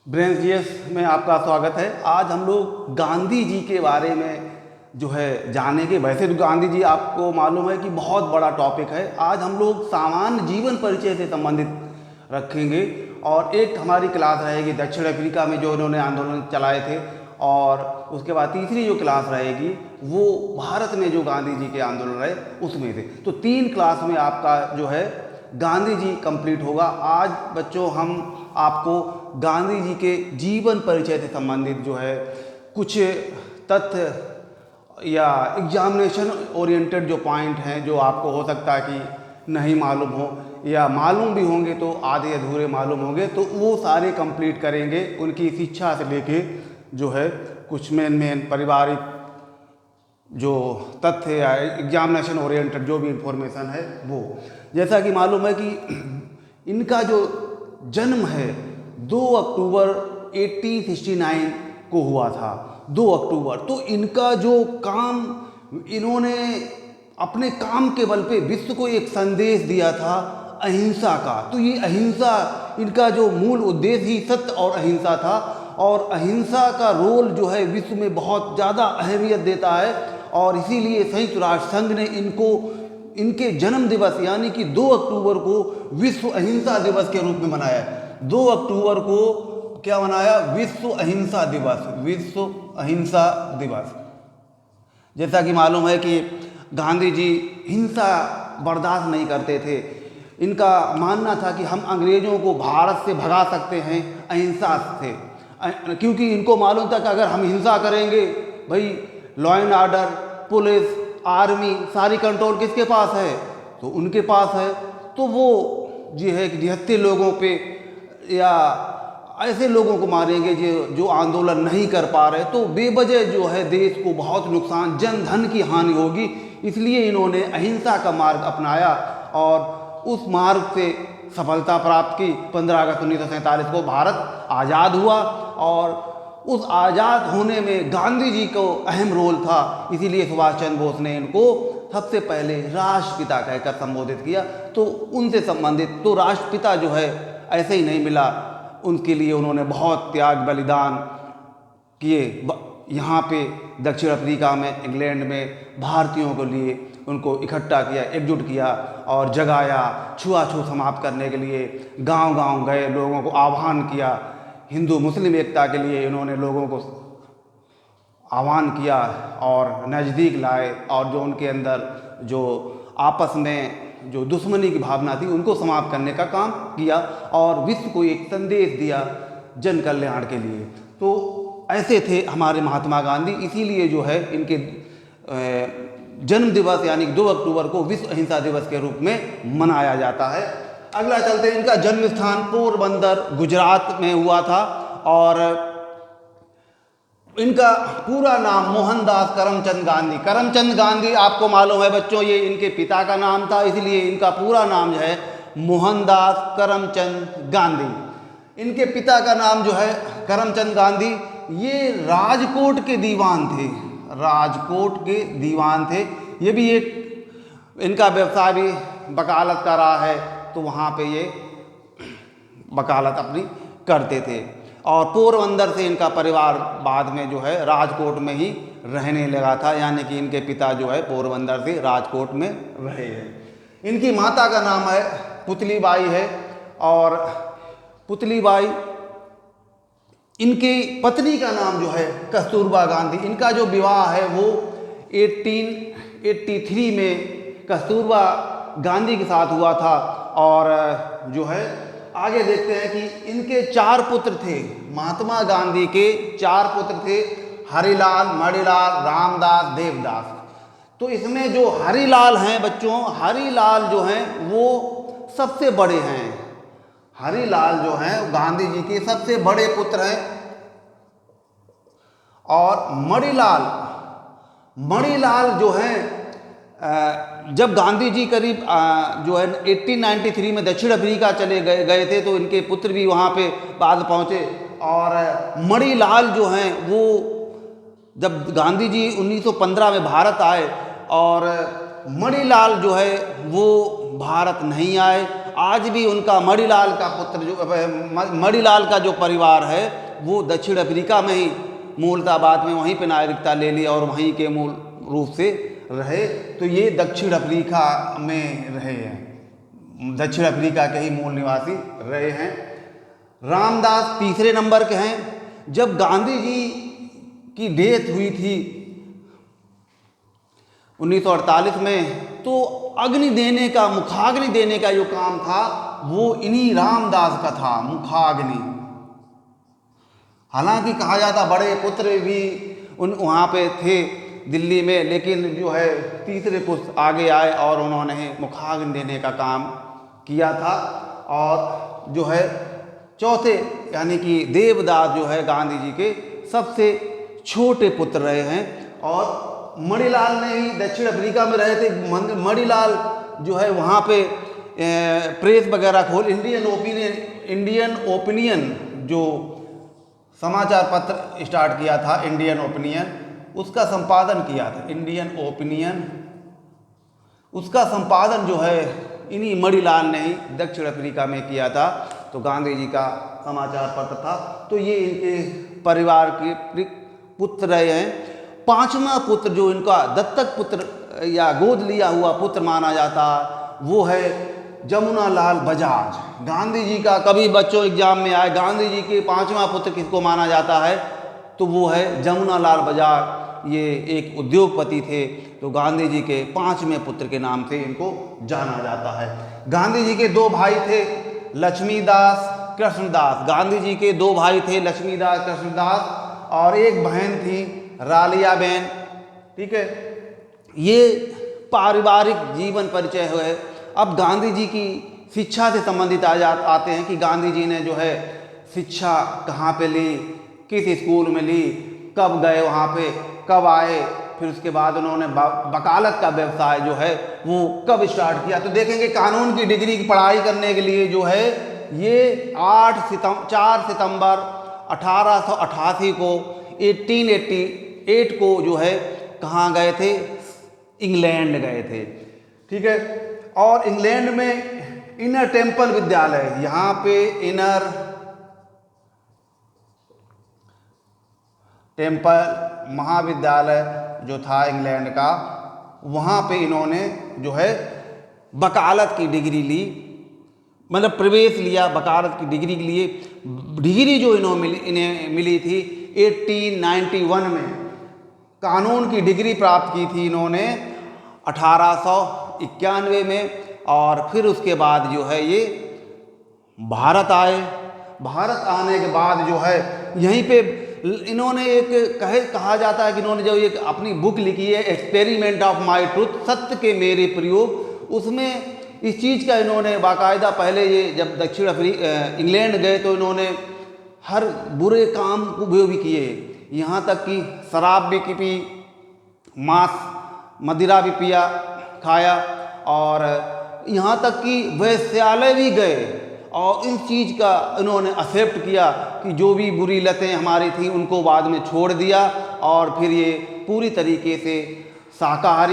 Brain GS में आपका स्वागत है। आज हम लोग गांधी जी के बारे में जो है जानेंगे। वैसे तो गांधी जी आपको मालूम है कि बहुत बड़ा टॉपिक है। आज हम लोग सामान्य जीवन परिचय से संबंधित रखेंगे और एक हमारी क्लास रहेगी दक्षिण अफ्रीका में जो उन्होंने आंदोलन चलाए थे, और उसके बाद तीसरी जो क्लास रहेगी वो भारत में जो गांधी जी के आंदोलन रहे उसमें थे। तो 3 क्लास में आपका जो है गांधी जी कंप्लीट होगा। आज बच्चों हम आपको गांधी जी के जीवन परिचय से संबंधित जो है कुछ तथ्य या एग्जामिनेशन ओरिएंटेड जो पॉइंट हैं जो आपको हो सकता है कि नहीं मालूम हो या मालूम भी होंगे तो आधे अधूरे मालूम होंगे, तो वो सारे कंप्लीट करेंगे। उनकी शिक्षा से लेके जो है कुछ मेन पारिवारिक जो तथ्य या एग्जामिनेशन ओरिएंटेड जो भी इंफॉर्मेशन है वो, जैसा कि मालूम है कि इनका जो जन्म है 2 अक्टूबर 1869 को हुआ था। 2 अक्टूबर। तो इनका जो काम, इन्होंने अपने काम के बल पे विश्व को एक संदेश दिया था अहिंसा का। तो ये अहिंसा, इनका जो मूल उद्देश्य ही सत्य और अहिंसा था, और अहिंसा का रोल जो है विश्व में बहुत ज़्यादा अहमियत देता है। और इसीलिए संयुक्त राष्ट्र संघ ने इनको इनके जन्म दिवस यानी कि 2 अक्टूबर को विश्व अहिंसा दिवस के रूप में मनाया। 2 अक्टूबर को क्या मनाया? विश्व अहिंसा दिवस। विश्व अहिंसा दिवस। जैसा कि मालूम है कि गांधी जी हिंसा बर्दाश्त नहीं करते थे। इनका मानना था कि हम अंग्रेजों को भारत से भगा सकते हैं अहिंसा से, क्योंकि इनको मालूम था कि अगर हम हिंसा करेंगे, भाई law and order, police, army सारी कंट्रोल किसके पास है? तो उनके पास है। तो वो जो है निहत्थे लोगों पे या ऐसे लोगों को मारेंगे जो आंदोलन नहीं कर पा रहे, तो बेवजह जो है देश को बहुत नुकसान, जन धन की हानि होगी। इसलिए इन्होंने अहिंसा का मार्ग अपनाया और उस मार्ग से सफलता प्राप्त की। 15 अगस्त 1947 को भारत आज़ाद हुआ और उस आज़ाद होने में गांधी जी को अहम रोल था। इसीलिए सुभाष चंद्र बोस ने इनको सबसे पहले राष्ट्रपिता कहकर संबोधित किया। तो उनसे संबंधित तो राष्ट्रपिता जो है ऐसे ही नहीं मिला, उनके लिए उन्होंने बहुत त्याग बलिदान किए। यहाँ पे दक्षिण अफ्रीका में, इंग्लैंड में भारतीयों के लिए उनको इकट्ठा किया, एकजुट किया और जगाया। छुआछूत समाप्त करने के लिए गांव-गांव गए, लोगों को आह्वान किया। हिंदू मुस्लिम एकता के लिए इन्होंने लोगों को आह्वान किया और नज़दीक लाए, और जो उनके अंदर जो आपस में जो दुश्मनी की भावना थी उनको समाप्त करने का काम किया और विश्व को एक संदेश दिया जन कल्याण के लिए। तो ऐसे थे हमारे महात्मा गांधी। इसीलिए जो है इनके जन्म दिवस यानी 2 अक्टूबर को विश्व अहिंसा दिवस के रूप में मनाया जाता है। अगला चलते हैं। इनका जन्म स्थान पोरबंदर गुजरात में हुआ था और इनका पूरा नाम मोहनदास करमचंद गांधी। करमचंद गांधी आपको मालूम है बच्चों, ये इनके पिता का नाम था, इसलिए इनका पूरा नाम जो है मोहनदास करमचंद गांधी। इनके पिता का नाम जो है करमचंद गांधी। ये राजकोट के दीवान थे। राजकोट के दीवान थे। ये भी एक इनका व्यवसाय भी वकालत का रहा है, तो वहाँ पे ये वकालत अपनी करते थे। और पोरबंदर से इनका परिवार बाद में जो है राजकोट में ही रहने लगा था, यानी कि इनके पिता जो है पोरबंदर से राजकोट में रहे हैं। इनकी माता का नाम है पुतलीबाई है और पुतलीबाई, इनकी पत्नी का नाम जो है कस्तूरबा गांधी। इनका जो विवाह है वो 1883 में कस्तूरबा गांधी के साथ हुआ था। और जो है आगे देखते हैं कि इनके 4 पुत्र थे। महात्मा गांधी के 4 पुत्र थे, हरिलाल, मणिलाल, रामदास, देवदास। तो इसमें जो हरिलाल हैं बच्चों, हरिलाल जो हैं वो सबसे बड़े हैं। हरिलाल जो हैं गांधी जी के सबसे बड़े पुत्र हैं। और मणिलाल जो हैं जब गांधी जी करीब जो है 1893 में दक्षिण अफ्रीका चले गए थे, तो इनके पुत्र भी वहाँ पे बाद पहुँचे। और मणिलाल जो हैं वो जब गांधी जी 1915 में भारत आए, और मणिलाल जो है वो भारत नहीं आए आज भी उनका मणिलाल का पुत्र मणिलाल का जो परिवार है वो दक्षिण अफ्रीका में ही मूलतः बाद में वहीं पे नागरिकता ले ली और वहीं के मूल रूप से रहे। तो ये दक्षिण अफ्रीका में रहे हैं, दक्षिण अफ्रीका के ही मूल निवासी रहे हैं। रामदास तीसरे नंबर के हैं। जब गांधी जी की डेथ हुई थी 1948 में, तो अग्नि देने का, मुखाग्नि देने का जो काम था वो इन्हीं रामदास का था, मुखाग्नि। हालांकि कहा जाता बड़े पुत्र भी वहाँ पे थे दिल्ली में, लेकिन जो है तीसरे पुत्र आगे आए और उन्होंने मुखाग्नि देने का काम किया था। और जो है चौथे यानी कि देवदास जो है गांधी जी के सबसे छोटे पुत्र रहे हैं। और मणिलाल ने ही दक्षिण अफ्रीका में रहे थे। मणिलाल जो है वहाँ पे प्रेस वगैरह खोल इंडियन ओपिनियन जो समाचार पत्र स्टार्ट किया था, इंडियन ओपिनियन, उसका संपादन किया था। इंडियन ओपिनियन, उसका संपादन जो है इन्हीं मणिलाल ने ही दक्षिण अफ्रीका में किया था। तो गांधी जी का समाचार पत्र था। तो ये इनके परिवार के पुत्र रहे हैं। पांचवा पुत्र जो इनका दत्तक पुत्र या गोद लिया हुआ पुत्र माना जाता वो है जमुनालाल बजाज। गांधी जी का कभी बच्चों एग्जाम में आए गांधी जी के पांचवा पुत्र किसको माना जाता है, तो वो है जमुनालाल बजाज। ये एक उद्योगपति थे। तो गांधी जी के पांचवें पुत्र के नाम से इनको जाना जाता है। गांधी जी के दो भाई थे, लक्ष्मीदास, कृष्णदास। गांधी जी के दो भाई थे, लक्ष्मीदास, कृष्णदास, और एक बहन थी रालिया बेन। ठीक है, ये पारिवारिक जीवन परिचय है। अब गांधी जी की शिक्षा से संबंधित आते हैं कि गांधी जी ने जो है शिक्षा कहाँ पे ली, किस स्कूल में ली, कब गए वहाँ पे, कब आए, फिर उसके बाद उन्होंने वकालत का व्यवसाय जो है वो कब स्टार्ट किया। तो देखेंगे कानून की डिग्री की पढ़ाई करने के लिए जो है ये 4 सितंबर 1888 को 1888 को जो है कहाँ गए थे, इंग्लैंड गए थे। ठीक है, और इंग्लैंड में इनर टेम्पल विद्यालय, यहाँ पे इनर टेम्पल महाविद्यालय जो था इंग्लैंड का, वहाँ पे इन्होंने जो है वकालत की डिग्री ली, मतलब प्रवेश लिया, वकालत की डिग्री के लिए। डिग्री जो इन्हें मिली थी 1891 में, कानून की डिग्री प्राप्त की थी इन्होंने 1891 में। और फिर उसके बाद जो है ये भारत आए। भारत आने के बाद जो है यहीं पे इन्होंने एक कहा जाता है कि इन्होंने जो एक अपनी बुक लिखी है, एक्सपेरिमेंट ऑफ माई ट्रूथ, सत्य के मेरे प्रयोग, उसमें इस चीज़ का इन्होंने बाकायदा, पहले ये जब दक्षिण इंग्लैंड गए तो इन्होंने हर बुरे काम को भी किए, यहाँ तक कि शराब भी पी, मांस मदिरा भी पिया खाया, और यहाँ तक कि वैश्यालय भी गए। और इन चीज़ का इन्होंने एक्सेप्ट किया कि जो भी बुरी लतें हमारी थी उनको बाद में छोड़ दिया, और फिर ये पूरी तरीके से शाकाहार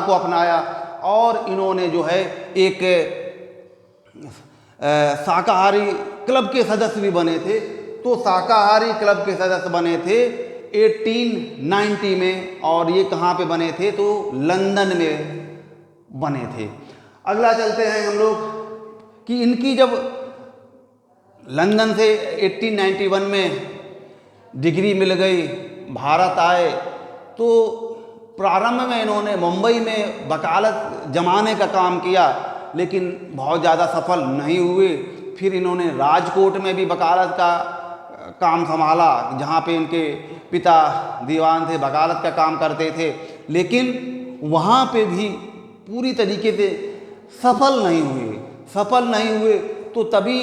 को अपनाया। और इन्होंने जो है एक शाकाहारी क्लब के सदस्य भी बने थे। तो शाकाहारी क्लब के सदस्य बने थे 1890 में, और ये कहाँ पे बने थे, तो लंदन में बने थे। अगला चलते हैं हम लोग कि इनकी जब लंदन से 1891 में डिग्री मिल गई, भारत आए, तो प्रारंभ में इन्होंने मुंबई में वकालत जमाने का काम किया, लेकिन बहुत ज़्यादा सफल नहीं हुए। फिर इन्होंने राजकोट में भी वकालत का काम संभाला, जहाँ पे इनके पिता दीवान थे, वकालत का काम करते थे, लेकिन वहाँ पे भी पूरी तरीके से सफल नहीं हुए। तो तभी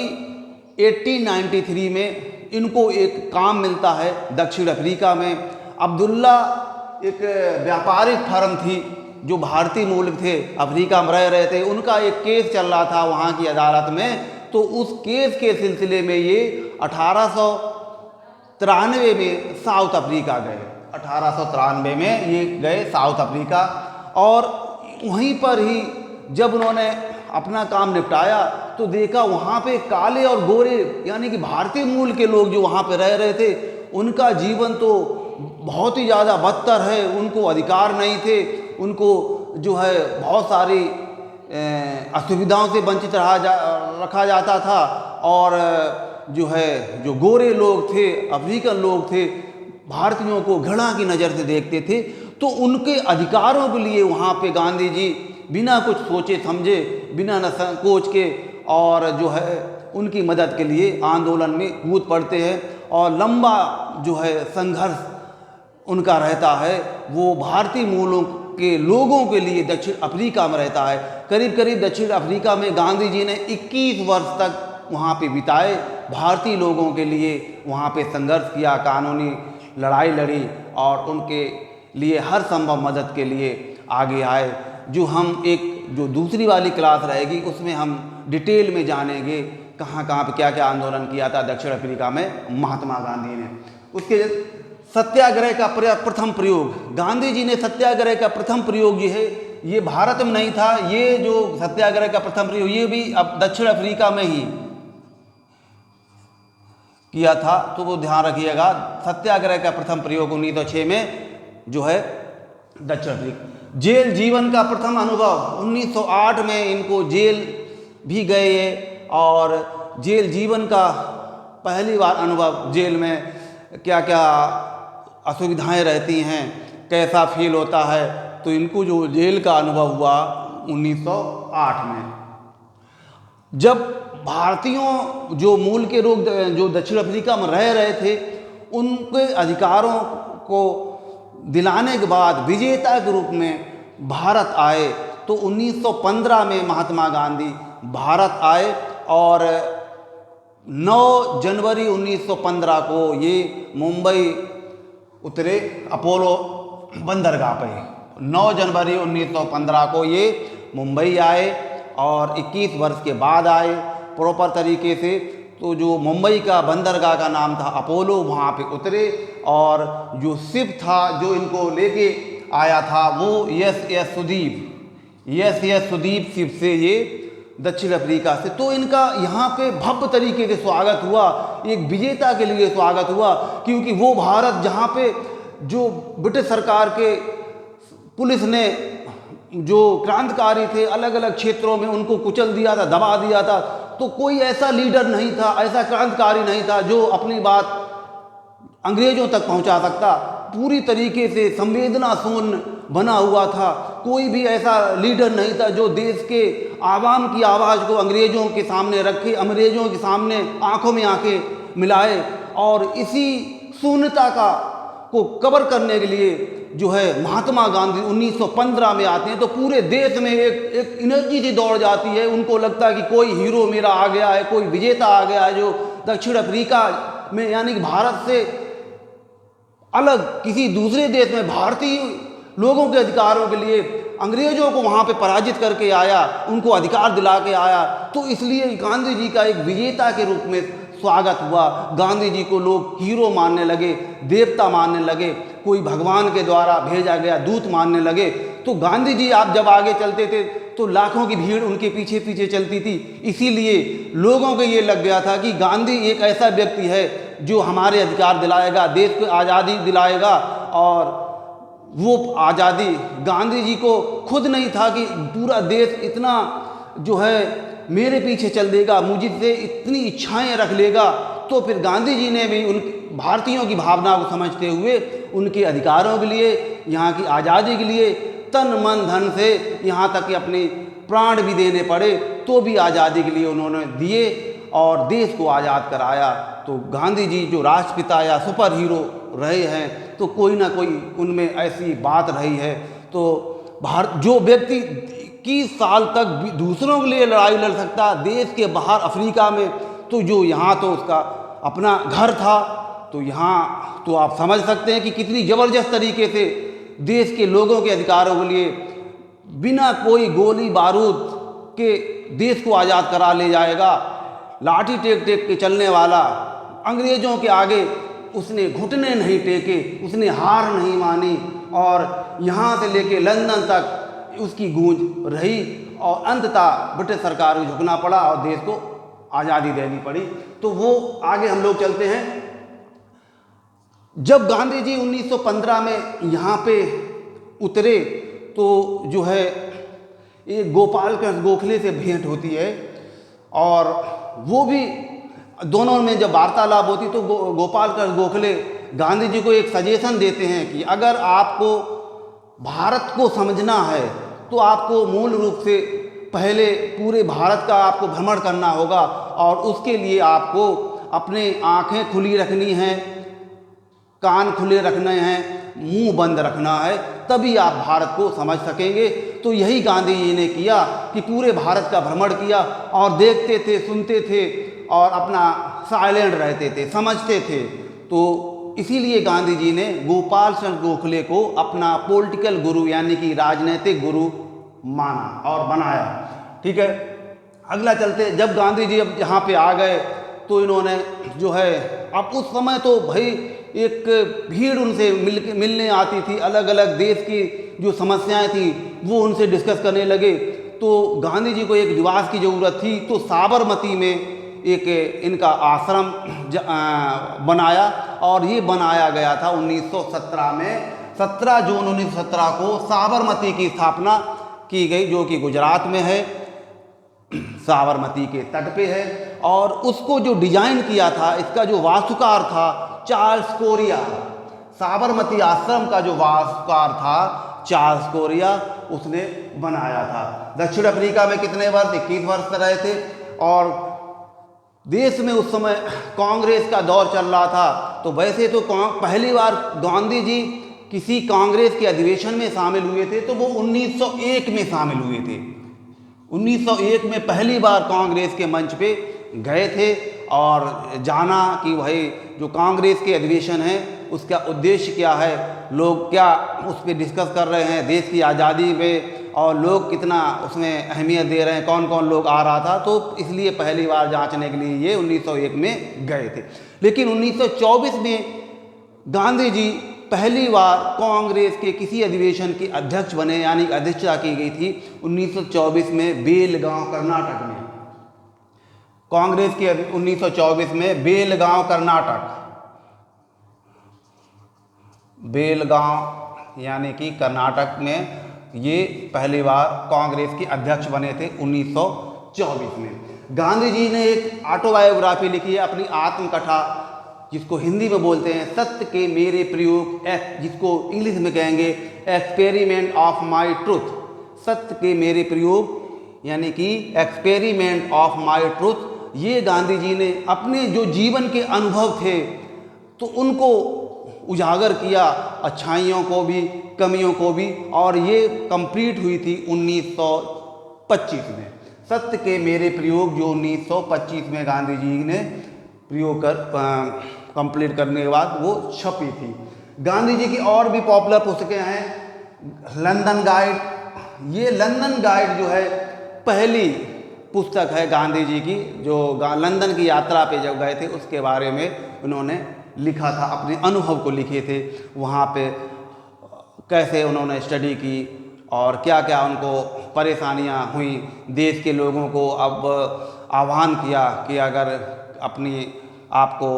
1893 में इनको एक काम मिलता है दक्षिण अफ्रीका में। अब्दुल्ला एक व्यापारिक फर्म थी जो भारतीय मूल थे, अफ्रीका में रह रहे थे, उनका एक केस चल रहा था वहाँ की अदालत में। तो उस केस के सिलसिले में ये 1893 में साउथ अफ्रीका गए। 1893 में ये गए साउथ अफ्रीका, और वहीं पर ही जब उन्होंने अपना काम निपटाया तो देखा वहाँ पे काले और गोरे यानी कि भारतीय मूल के लोग जो वहाँ पे रह रहे थे उनका जीवन तो बहुत ही ज़्यादा बदतर है। उनको अधिकार नहीं थे, उनको जो है बहुत सारी असुविधाओं से वंचित रखा जाता था। और जो है जो गोरे लोग थे, अफ्रीकन लोग थे, भारतीयों को घृणा की नज़र से देखते थे। तो उनके अधिकारों के लिए वहाँ पे गांधी जी बिना कुछ सोचे समझे, बिना न संकोच के और जो है उनकी मदद के लिए आंदोलन में कूद पड़ते हैं। और लंबा जो है संघर्ष उनका रहता है, वो भारतीय मूलों के लोगों के लिए दक्षिण अफ्रीका में रहता है। करीब करीब दक्षिण अफ्रीका में गांधी जी ने 21 वर्ष तक वहाँ पे बिताए, भारतीय लोगों के लिए वहाँ पे संघर्ष किया, कानूनी लड़ाई लड़ी और उनके लिए हर संभव मदद के लिए आगे आए। जो हम जो दूसरी वाली क्लास रहेगी उसमें हम डिटेल में जानेंगे कहाँ कहाँ पे क्या क्या आंदोलन किया था दक्षिण अफ्रीका में महात्मा गांधी ने। उसके सत्याग्रह का प्रथम प्रयोग, गांधी जी ने सत्याग्रह का प्रथम प्रयोग ये भारत में नहीं था। ये जो सत्याग्रह का प्रथम प्रयोग ये भी अब दक्षिण अफ्रीका में ही किया था, तो वो ध्यान रखिएगा। सत्याग्रह का प्रथम प्रयोग 1906 में जो है दक्षिण अफ्रीका। जेल जीवन का प्रथम अनुभव 1908 में इनको जेल भी गए और जेल जीवन का पहली बार अनुभव, जेल में क्या क्या असुविधाएं रहती हैं, कैसा फील होता है, तो इनको जो जेल का अनुभव हुआ 1908 में। जब भारतीयों जो मूल के लोग जो दक्षिण अफ्रीका में रह रहे थे उनके अधिकारों को दिलाने के बाद विजेता के रूप में भारत आए, तो 1915 में महात्मा गांधी भारत आए और 9 जनवरी 1915 को ये मुंबई उतरे अपोलो बंदरगाह पे। 9 जनवरी 1915 को ये मुंबई आए और 21 वर्ष के बाद आए प्रॉपर तरीके से। तो जो मुंबई का बंदरगाह का नाम था अपोलो, वहाँ पे उतरे और जो शिप था जो इनको लेके आया था वो एस सुदीप शिप से ये दक्षिण अफ्रीका से। तो इनका यहाँ पे भव्य तरीके से स्वागत हुआ, एक विजेता के लिए स्वागत हुआ, क्योंकि वो भारत जहाँ पे जो ब्रिटिश सरकार के पुलिस ने जो क्रांतिकारी थे अलग अलग क्षेत्रों में उनको कुचल दिया था, दबा दिया था, तो कोई ऐसा लीडर नहीं था, ऐसा क्रांतिकारी नहीं था जो अपनी बात अंग्रेजों तक पहुंचा सकता। पूरी तरीके से संवेदना शून्य बना हुआ था। कोई भी ऐसा लीडर नहीं था जो देश के आवाम की आवाज़ को अंग्रेजों के सामने रखे, अंग्रेजों के सामने आंखों में आंखें मिलाए। और इसी शून्यता को कवर करने के लिए जो है महात्मा गांधी 1915 में आते हैं, तो पूरे देश में एक एनर्जी सी दौड़ जाती है। उनको लगता है कि कोई हीरो मेरा आ गया है, कोई विजेता आ गया है जो दक्षिण अफ्रीका में यानी कि भारत से अलग किसी दूसरे देश में भारतीय लोगों के अधिकारों के लिए अंग्रेजों को वहाँ पे पराजित करके आया, उनको अधिकार दिला के आया। तो इसलिए गांधी जी का एक विजेता के रूप में स्वागत हुआ। गांधी जी को लोग हीरो मानने लगे, देवता मानने लगे, कोई भगवान के द्वारा भेजा गया दूत मानने लगे। तो गांधी जी आप जब आगे चलते थे तो लाखों की भीड़ उनके पीछे पीछे चलती थी। इसीलिए लोगों को ये लग गया था कि गांधी एक ऐसा व्यक्ति है जो हमारे अधिकार दिलाएगा, देश को आज़ादी दिलाएगा। और वो आज़ादी गांधी जी को खुद नहीं था कि पूरा देश इतना जो है मेरे पीछे चल देगा, मुझसे इतनी इच्छाएं रख लेगा। तो फिर गांधी जी ने भी उन भारतीयों की भावना को समझते हुए उनके अधिकारों के लिए, यहाँ की आज़ादी के लिए तन मन धन से, यहाँ तक कि अपने प्राण भी देने पड़े तो भी आज़ादी के लिए उन्होंने दिए और देश को आज़ाद कराया। तो गांधी जी जो राष्ट्रपिता या सुपर हीरो रहे हैं, तो कोई ना कोई उनमें ऐसी बात रही है। तो भारत जो व्यक्ति 21 साल तक दूसरों के लिए लड़ाई लड़ सकता देश के बाहर अफ्रीका में, तो जो यहाँ तो उसका अपना घर था, तो यहाँ तो आप समझ सकते हैं कि कितनी ज़बरदस्त तरीके से देश के लोगों के अधिकारों के लिए बिना कोई गोली बारूद के देश को आज़ाद करा ले जाएगा। लाठी टेक टेक के चलने वाला अंग्रेजों के आगे उसने घुटने नहीं टेके, उसने हार नहीं मानी और यहाँ से लेके लंदन तक उसकी गूंज रही। और अंततः ब्रिटिश सरकार को झुकना पड़ा और देश को आज़ादी देनी पड़ी। तो वो आगे हम लोग चलते हैं। जब गांधी जी 1915 में यहाँ पे उतरे तो जो है एक गोपाल कृष्ण गोखले से भेंट होती है और वो भी दोनों में जब वार्तालाप होती तो गोपाल कृष्ण गोखले गांधी जी को एक सजेशन देते हैं कि अगर आपको भारत को समझना है तो आपको मूल रूप से पहले पूरे भारत का आपको भ्रमण करना होगा और उसके लिए आपको अपने आंखें खुली रखनी हैं, कान खुले रखने हैं, मुंह बंद रखना है, तभी आप भारत को समझ सकेंगे। तो यही गांधी जी ने किया कि पूरे भारत का भ्रमण किया और देखते थे, सुनते थे और अपना साइलेंट रहते थे, समझते थे। तो इसीलिए गांधी जी ने गोपाल कृष्ण गोखले को अपना पॉलिटिकल गुरु यानी कि राजनीतिक गुरु माना और बनाया। ठीक है, अगला चलते। जब गांधी जी अब यहाँ पे आ गए तो इन्होंने जो है, अब उस समय तो भाई एक भीड़ उनसे मिलने आती थी, अलग अलग देश की जो समस्याएं थी वो उनसे डिस्कस करने लगे। तो गांधी जी को एक निवास की ज़रूरत थी, तो साबरमती में एक इनका आश्रम बनाया और ये बनाया गया था 1917 में। 17 जून 1917 को साबरमती की स्थापना की गई, जो कि गुजरात में है, साबरमती के तट पे है। और उसको जो डिजाइन किया था, इसका जो वास्तुकार था चार्ल्स कोरिया, साबरमती आश्रम का जो वास्तुकार था चार्ल्स कोरिया, उसने बनाया था। दक्षिण अफ्रीका में कितने वर्ष? 21 वर्ष रहे थे। और देश में उस समय कांग्रेस का दौर चल रहा था। तो वैसे तो पहली बार गांधी जी किसी कांग्रेस के अधिवेशन में शामिल हुए थे तो वो 1901 में शामिल हुए थे। 1901 में पहली बार कांग्रेस के मंच पे गए थे और जाना कि भाई जो कांग्रेस के अधिवेशन है उसका उद्देश्य क्या है, लोग क्या उस पर डिस्कस कर रहे हैं, देश की आज़ादी पे, और लोग कितना उसमें अहमियत दे रहे हैं, कौन कौन लोग आ रहा था। तो इसलिए पहली बार जांचने के लिए ये 1901 में गए थे। लेकिन 1924 में गांधी जी पहली बार कांग्रेस के किसी अधिवेशन के अध्यक्ष बने, यानी अध्यक्षता की गई थी 1924 में बेलगांव कर्नाटक में। कांग्रेस के 1924 में बेलगांव कर्नाटक, बेलगांव यानी कि कर्नाटक में ये पहली बार कांग्रेस के अध्यक्ष बने थे 1924 में। गांधी जी ने एक ऑटोबायोग्राफी लिखी है, अपनी आत्मकथा, जिसको हिंदी में बोलते हैं सत्य के मेरे प्रयोग, जिसको इंग्लिश में कहेंगे एक्सपेरिमेंट ऑफ माय ट्रूथ। सत्य के मेरे प्रयोग यानी कि एक्सपेरिमेंट ऑफ माय ट्रूथ। ये गांधी जी ने अपने जो जीवन के अनुभव थे तो उनको उजागर किया, अच्छाइयों को भी, कमियों को भी, और ये कंप्लीट हुई थी 1925 में। सत्य के मेरे प्रयोग जो 1925 में गांधी जी ने प्रयोग कर कंप्लीट करने के बाद वो छपी थी। गांधी जी की और भी पॉपुलर पुस्तकें हैं। लंदन गाइड, ये लंदन गाइड जो है पहली पुस्तक है गांधी जी की, जो लंदन की यात्रा पे जब गए थे उसके बारे में उन्होंने लिखा था, अपने अनुभव को लिखे थे। वहाँ पे कैसे उन्होंने स्टडी की और क्या क्या उनको परेशानियाँ हुई, देश के लोगों को अब आह्वान किया कि अगर अपनी आपको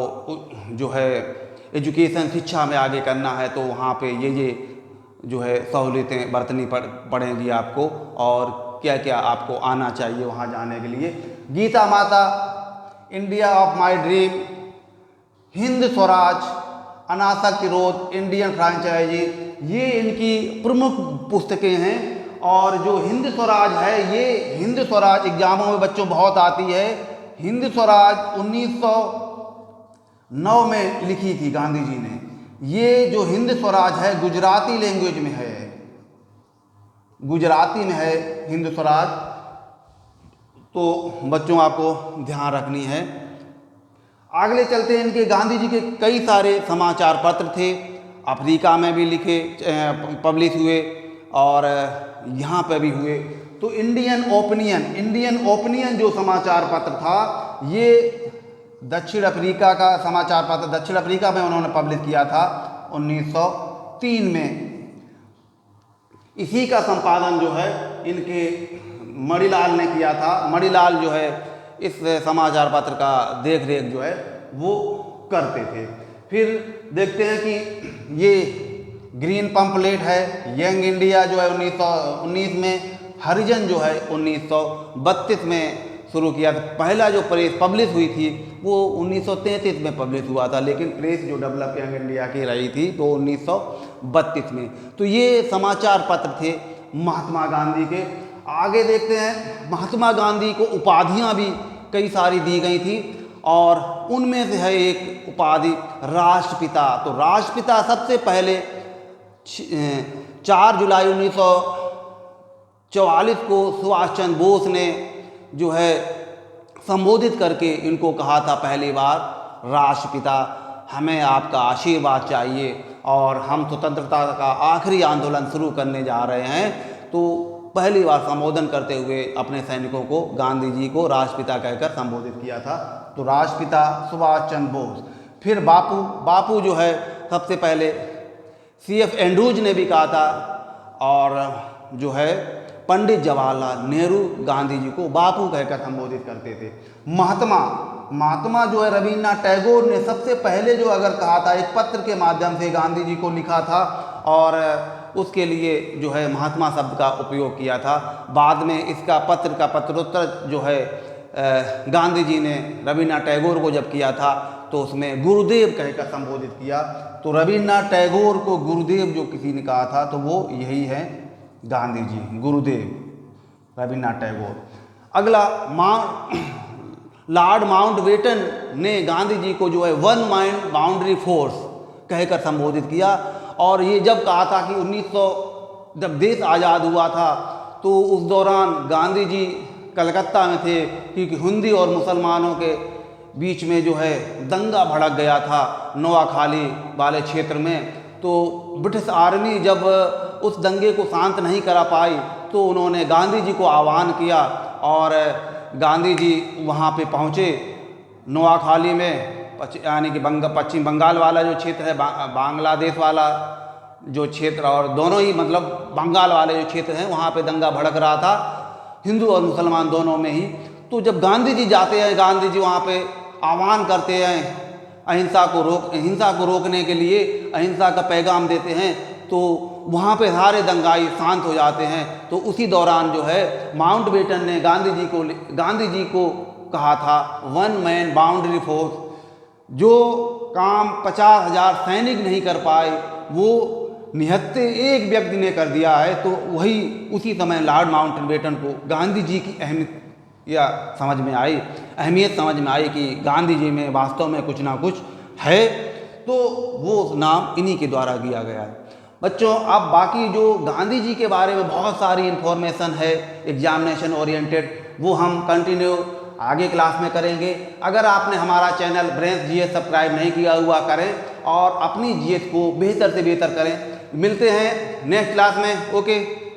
जो है एजुकेशन, शिक्षा में आगे करना है तो वहाँ पे ये जो है सहूलियतें बरतनी पड़ेंगी आपको, और क्या क्या आपको आना चाहिए वहाँ जाने के लिए। गीता माता, India of my dream, Hind Swaraj, अनासक्त विरोध, इंडियन फ्रेंचाइजी, ये इनकी प्रमुख पुस्तकें हैं। और जो हिंद स्वराज है, ये हिंद स्वराज एग्जामों में बच्चों बहुत आती है। हिंद स्वराज 1909 में लिखी थी गांधी जी ने। ये जो हिंद स्वराज है गुजराती लैंग्वेज में है, गुजराती में है हिंद स्वराज, तो बच्चों आपको ध्यान रखनी है। आगे चलते हैं। इनके गांधी जी के कई सारे समाचार पत्र थे, अफ्रीका में भी लिखे पब्लिश हुए और यहाँ पे भी हुए। तो इंडियन ओपिनियन जो समाचार पत्र था, ये दक्षिण अफ्रीका का समाचार पत्र, दक्षिण अफ्रीका में उन्होंने पब्लिश किया था 1903 में। इसी का संपादन जो है इनके मणिलाल ने किया था। मणिलाल जो है इस समाचार पत्र का देख रेख जो है वो करते थे। फिर देखते हैं कि ये ग्रीन पंपलेट है, यंग इंडिया जो है 1919 में, हरिजन जो है 1932 में शुरू किया था। पहला जो प्रेस पब्लिश हुई थी वो 1933 में पब्लिश हुआ था, लेकिन प्रेस जो डेवलप यंग इंडिया की रही थी तो 1932 में। तो ये समाचार पत्र थे महात्मा गांधी के। आगे देखते हैं, महात्मा गांधी को उपाधियां भी कई सारी दी गई थी और उनमें से है एक उपाधि राष्ट्रपिता। तो राष्ट्रपिता सबसे पहले 4 जुलाई 1944 को सुभाष चंद्र बोस ने जो है संबोधित करके इनको कहा था पहली बार, राष्ट्रपिता हमें आपका आशीर्वाद चाहिए और हम स्वतंत्रता का आखिरी आंदोलन शुरू करने जा रहे हैं। तो पहली बार संबोधन करते हुए अपने सैनिकों को गांधी जी को राष्ट्रपिता कहकर संबोधित किया था। तो राष्ट्रपिता सुभाष चंद्र बोस। फिर बापू जो है सबसे पहले CF एंड्रूज ने भी कहा था और जो है पंडित जवाहरलाल नेहरू गांधी जी को बापू कहकर संबोधित करते थे। महात्मा जो है रविन्द्रनाथ टैगोर ने सबसे पहले जो अगर कहा था, एक पत्र के माध्यम से गांधी जी को लिखा था और उसके लिए जो है महात्मा शब्द का उपयोग किया था। बाद में इसका पत्र का पत्रोत्तर जो है गांधी जी ने रविन्द्रनाथ टैगोर को जब किया था तो उसमें गुरुदेव कहकर संबोधित किया। तो रविन्द्रनाथ टैगोर को गुरुदेव जो किसी ने कहा था तो वो यही है गांधी जी, गुरुदेव रविन्द्रनाथ टैगोर। अगला लॉर्ड माउंटबेटन ने गांधी जी को जो है वन माइंड बाउंड्री फोर्स कहकर संबोधित किया। और ये जब कहा था कि 1900 जब देश आज़ाद हुआ था तो उस दौरान गांधी जी कलकत्ता में थे, क्योंकि हिंदी और मुसलमानों के बीच में जो है दंगा भड़क गया था नोआखाली वाले क्षेत्र में। तो ब्रिटिश आर्मी जब उस दंगे को शांत नहीं करा पाई तो उन्होंने गांधी जी को आह्वान किया और गांधी जी वहाँ पे पहुँचे नोआखाली में, यानी कि पश्चिम बंगाल वाला जो क्षेत्र है, बांग्लादेश वाला जो क्षेत्र और दोनों ही मतलब बंगाल वाले जो क्षेत्र हैं वहाँ पे दंगा भड़क रहा था हिंदू और मुसलमान दोनों में ही। तो जब गांधी जी जाते हैं, गांधी जी वहाँ पे आह्वान करते हैं हिंसा को रोकने के लिए, अहिंसा का पैगाम देते हैं, तो वहाँ पे सारे दंगाई शांत हो जाते हैं। तो उसी दौरान जो है माउंटबेटन ने गांधी जी को कहा था वन मैन बाउंड्री फोर्स, जो काम 50,000 सैनिक नहीं कर पाए वो निहत्थे एक व्यक्ति ने कर दिया है। तो वही उसी समय लॉर्ड माउंटबेटन को गांधी जी की अहमियत समझ में आई कि गांधी जी में वास्तव में कुछ ना कुछ है, तो वो नाम इन्हीं के द्वारा दिया गया है। बच्चों, अब बाकी जो गांधी जी के बारे में बहुत सारी इन्फॉर्मेशन है एग्जामिनेशन ओरिएंटेड, वो हम कंटिन्यू आगे क्लास में करेंगे। अगर आपने हमारा चैनल ब्रेंस जीएस सब्सक्राइब नहीं किया हुआ करें और अपनी जीएस को बेहतर से बेहतर करें। मिलते हैं नेक्स्ट क्लास में। ओके।